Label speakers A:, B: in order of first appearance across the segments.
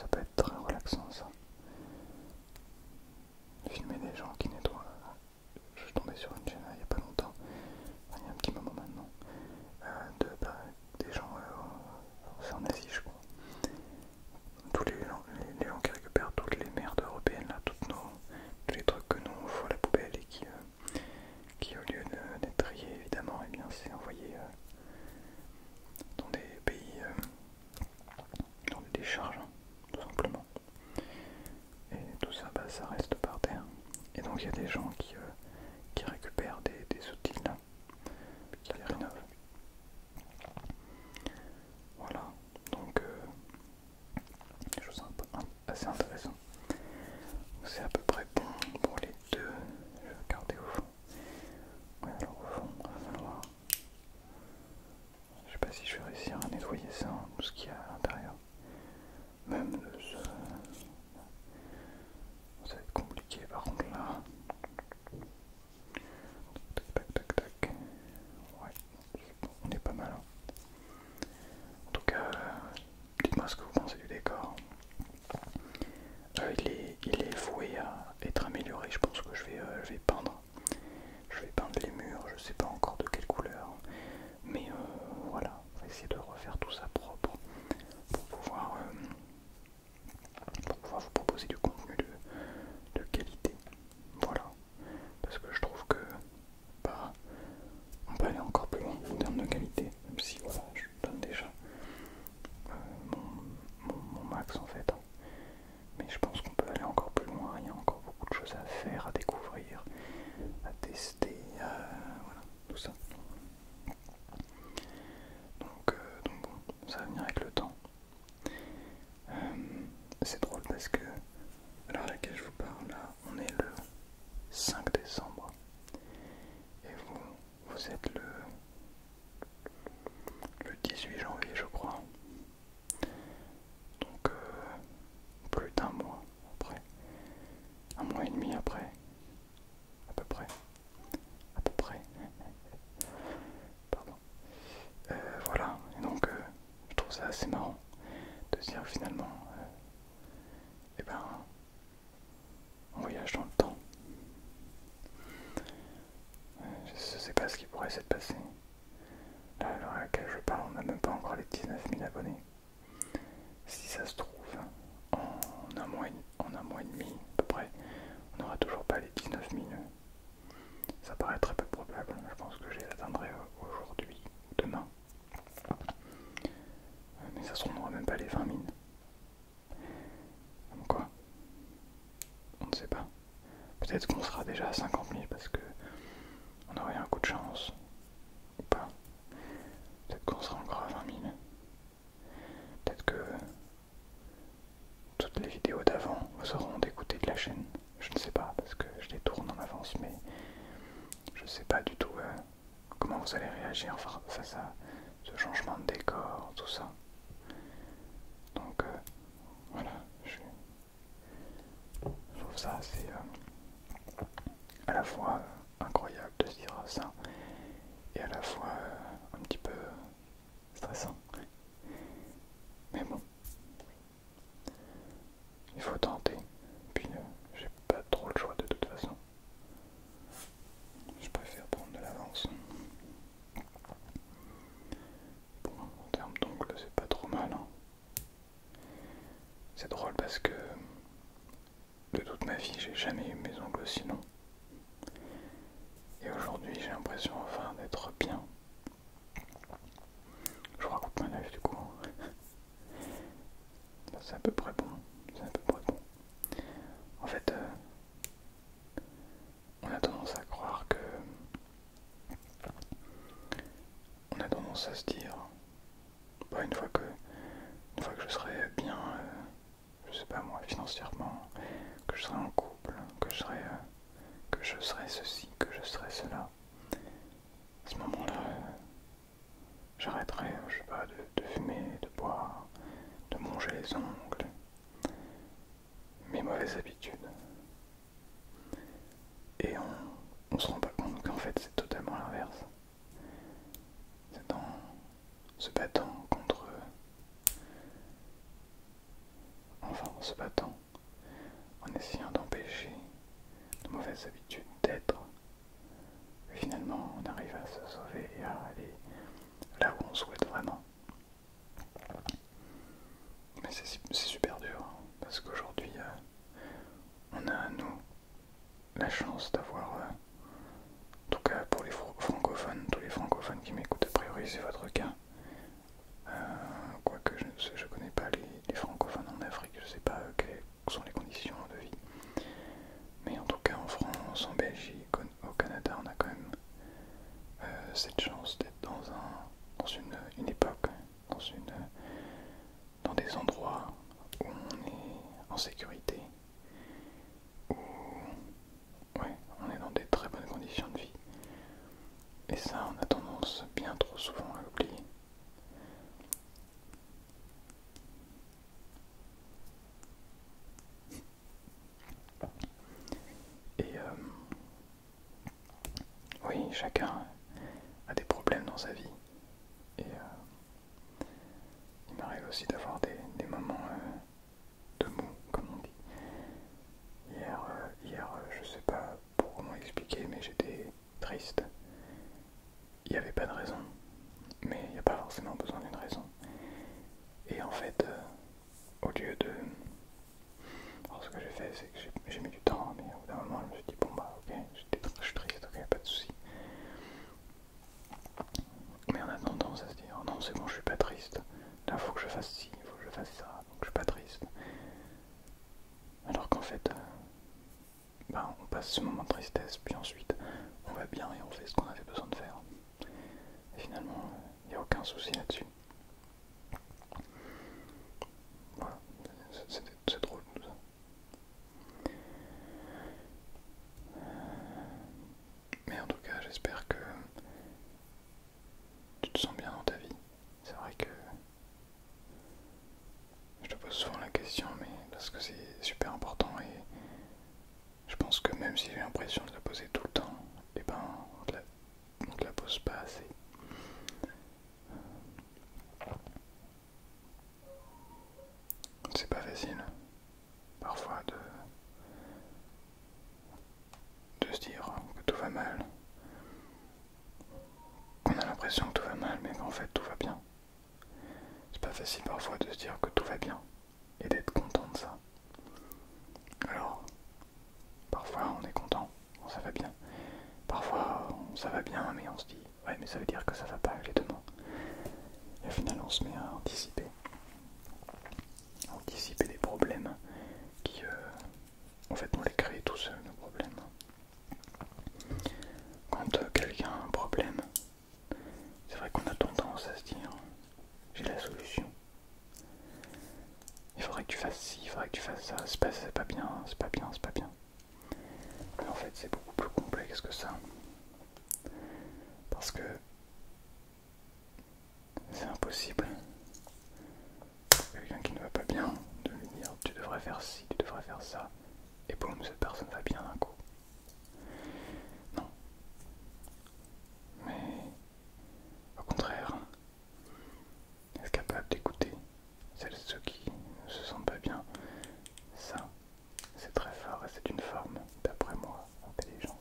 A: ça peut être très relaxant ça. Filmer des gens qui nettoient. Je suis tombé sur une chaîne il n'y a pas longtemps, enfin, il y a un petit moment maintenant, des gens, c'est en Asie je crois, tous les gens qui récupèrent toutes les merdes européennes là, tous les trucs que nous on fout à la poubelle et qui au lieu d'être triés évidemment, et bien c'est envoyé dans des pays, dans des décharges, hein, tout simplement. Et tout ça, bah, ça reste par terre. Et donc il y a des gens qui récupèrent des outils là, qui les rénovent. Voilà, donc chose assez intéressant. C'est à peu près bon pour les deux. Je vais regarder au fond. Ouais, alors au fond, il va falloir. Je sais pas si je vais réussir à nettoyer ça, hein, tout ce qu'il y a à l'intérieur. Même ça va être compliqué par contre là. Tac tac tac tac. Ouais, on est pas mal. Hein. En tout cas, dites-moi ce que vous pensez du décor. Il est voué à être amélioré. Je pense que je vais peindre. Je vais peindre les murs. Je sais pas encore de quelle couleur. Mais voilà, on va essayer de refaire tout ça propre pour pouvoir vous proposer du contenu de qualité. Voilà, parce que je trouve que bah, on peut aller encore plus loin en termes de qualité, même si voilà, je donne déjà mon max en fait. Mais je pense qu'on peut aller encore plus loin, il y a encore beaucoup de choses à faire, à découvrir, à tester, voilà, tout ça. Donc bon, ça va venir avec le temps. C'est drôle parce que à l'heure à laquelle je vous parle là, on est le 5 décembre et vous êtes le 18 janvier je crois. Donc plus d'un mois après, un mois et demi après, à peu près, pardon. Voilà, et donc je trouve ça assez marrant de se dire que finalement, eh ben, on voyage dans le temps. Je sais pas ce qui pourrait s'être passé. Là, à l'heure à laquelle je parle, on n'a même pas encore les 19 000 abonnés. Si ça se trouve, en un mois et demi, à peu près, on n'aura toujours pas les 19 000. Ça paraît très peu probable. Je pense que je les atteindrai aujourd'hui ou demain. Mais ça se trouve, on n'aura même pas les 20 000. Comme quoi, on ne sait pas. Peut-être qu'on sera déjà à 50 000 parce que on aurait un coup de chance. Ou pas. Peut-être qu'on sera encore à 20 000. Peut-être que toutes les vidéos d'avant seront d'écouter de la chaîne. Je ne sais pas parce que je les tourne en avance, mais je ne sais pas du tout comment vous allez réagir face à ce changement de décor, tout ça. Donc voilà, je trouve ça assez à la fois incroyable de se dire ça et à la fois un petit peu stressant. Mais bon, il faut tenter. Puis j'ai pas trop le choix de toute façon. Je préfère prendre de l'avance. Bon, en termes d'ongles, c'est pas trop mal. Hein. C'est drôle parce que de toute ma vie, j'ai jamais eu mes ongles aussi longs. Et aujourd'hui, j'ai l'impression enfin d'être bien. Je vous raconte ma life du coup. C'est à peu près bon. C'est à peu près bon. En fait, on a tendance à croire que... On a tendance à se dire... Bah, une fois que je serai bien, je sais pas moi, financièrement, que je serai en couple, que je serai ceci, que je serai cela, à ce moment-là, j'arrêterai, je sais pas, de fumer, de boire, de manger les ongles, mes mauvaises habitudes. Et on se rend pas compte qu'en fait c'est totalement l'inverse. C'est en se battant contre parce qu'aujourd'hui on a nous la chance d'avoir, en tout cas pour les francophones, tous les francophones qui m'écoutent, a priori c'est votre cas. Quoique je connais pas les francophones en Afrique, je sais pas quelles sont les conditions de vie. Mais en tout cas en France, en Belgique, au Canada, on a quand même cette chance d'être dans une époque, dans des endroits où on est en sécurité, où ouais, on est dans des très bonnes conditions de vie. Et ça, on a tendance bien trop souvent à l'oublier. Et oui, chacun a des problèmes dans sa vie. Et il m'arrive aussi d'avoir des moments de mou, comme on dit. Hier, je sais pas pour comment expliquer, mais j'étais triste. Il n'y avait pas de raison, mais il n'y a pas forcément besoin d'une raison. Et en fait, au lieu de... Alors ce que j'ai fait, c'est que j'ai mis du temps, mais au bout d'un moment, je me suis dit, bon bah ok, je suis triste, ok, pas de soucis. Mais on a tendance à se dire, non c'est bon, je suis pas triste, là faut que je fasse ci, faut que je fasse ça, donc je suis pas triste. Alors qu'en fait, on passe ce moment de tristesse, puis ensuite on va bien et on fait ce qu'on avait besoin de faire. Et finalement, il n'y a aucun souci là-dessus. Voilà, c'est drôle tout ça. Mais en tout cas, j'espère que tu te sens bien dans ta vie. C'est vrai que je te pose souvent la question, mais parce que c'est super important et je pense que même si j'ai l'impression de la poser tout le temps, et ben on te la pose pas assez. C'est pas facile parfois de se dire que tout va mal, qu'on a l'impression que tout va mal, mais qu'en fait tout va bien. C'est pas facile parfois de se dire que tout va bien et d'être content de ça. Alors, parfois on est content, quand ça va bien. Parfois ça va bien, mais on se dit ouais, mais ça veut dire que ça va pas les demain. Et au final on se met à anticiper des problèmes qui en fait on les crée tout seuls, nos problèmes. Quand quelqu'un a un problème, c'est vrai qu'on a tendance à se dire j'ai la solution. Il faudrait que tu fasses ci, il faudrait que tu fasses ça, c'est pas bien, c'est pas bien, c'est pas bien. Mais en fait c'est beaucoup plus complexe que ça. Parce que c'est impossible pour quelqu'un qui ne va pas bien de lui dire tu devrais faire ci, tu devrais faire ça, et boum, cette personne va bien d'un coup. Non. Mais au contraire, être capable d'écouter celles et ceux qui ne se sentent pas bien, ça, c'est très fort et c'est une forme, d'après moi, d'intelligence.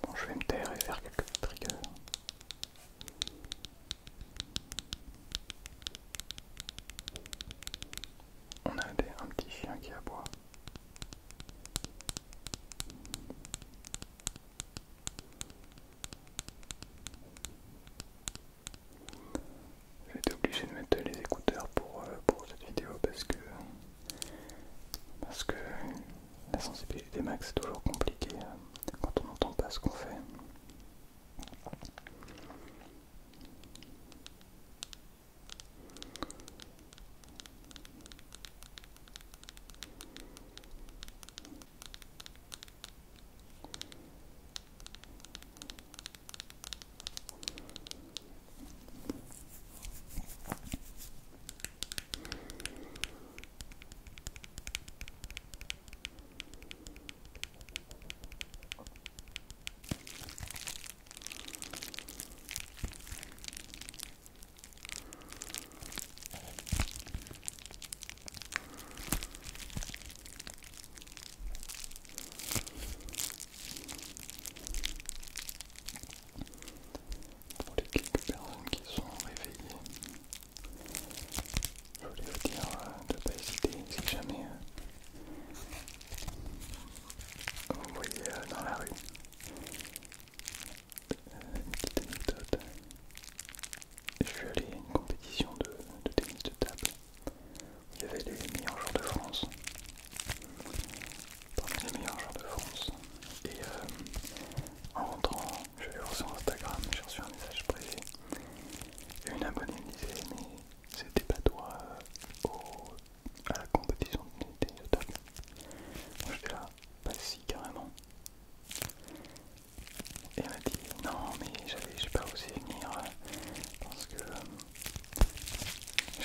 A: Bon, je vais me taire et faire quelques petits triggers. On a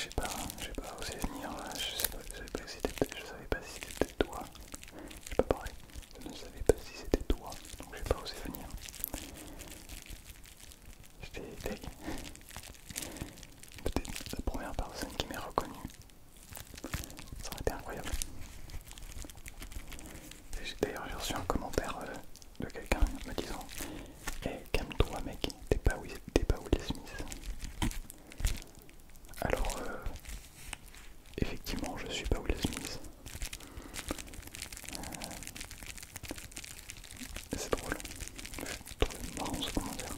A: j'ai pas osé venir, je savais pas si c'était toi. C'est pas pareil, je ne savais pas si c'était toi, donc j'ai pas osé venir. J'étais deg. Peut-être la première personne qui m'ait reconnu. Ça aurait été incroyable. D'ailleurs j'ai reçu un commentaire de quelqu'un me disant hey, calme-toi mec, t'es pas Will Smith. Alors effectivement je suis pas Will Smith. C'est drôle. Je trouve marrant ce commentaire.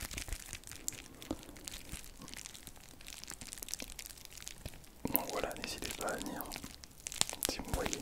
A: Donc voilà, n'hésitez pas à venir si vous me voyez.